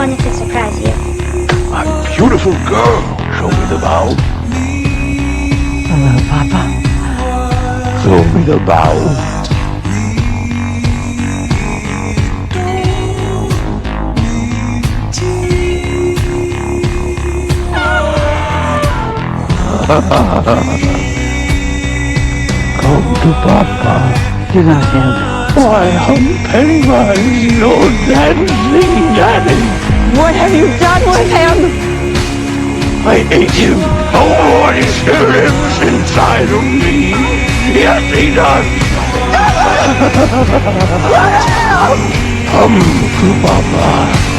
wanted to surprise you. My beautiful girl, show me the bow. Hello, Papa. Show me the bow. Come to Papa. Do not him. Why, Pennywise, your dancing daddy. What have you done with him? I ate him. Oh, what he still lives inside of me. Yes, he does. Come to Papa.